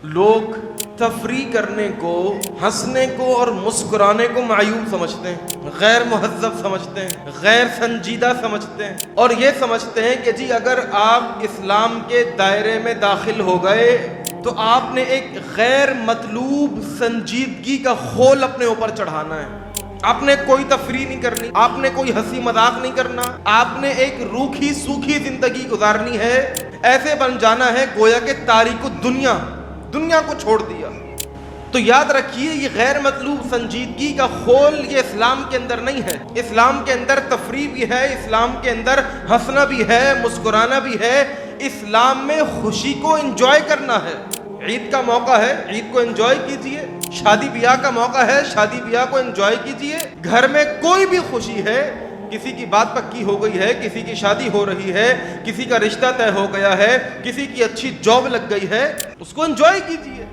لوگ تفریح کرنے کو، ہنسنے کو اور مسکرانے کو معیوب سمجھتے ہیں، غیر مہذب سمجھتے ہیں، غیر سنجیدہ سمجھتے ہیں، اور یہ سمجھتے ہیں کہ جی اگر آپ اسلام کے دائرے میں داخل ہو گئے تو آپ نے ایک غیر مطلوب سنجیدگی کا خول اپنے اوپر چڑھانا ہے، آپ نے کوئی تفریح نہیں کرنی، آپ نے کوئی ہنسی مذاق نہیں کرنا، آپ نے ایک روکھی سوکھی زندگی گزارنی ہے، ایسے بن جانا ہے گویا کہ تاریک دنیا کو چھوڑ دیا۔ تو یاد رکھیے یہ غیر مطلوب سنجیدگی کا خول یہ اسلام کے اندر نہیں ہے۔ اسلام کے اندر تفریح بھی ہے، اسلام کے اندر ہنسنا بھی ہے، مسکرانا بھی ہے، اسلام میں خوشی کو انجوائے کرنا ہے۔ عید کا موقع ہے، عید کو انجوائے کیجئے، شادی بیاہ کا موقع ہے، شادی بیاہ کو انجوائے کیجئے، گھر میں کوئی بھی خوشی ہے، کسی کی بات پکی ہو گئی ہے، کسی کی شادی ہو رہی ہے، کسی کا رشتہ طے ہو گیا ہے، کسی کی اچھی جاب لگ گئی ہے، اس کو انجوائے کیجئے۔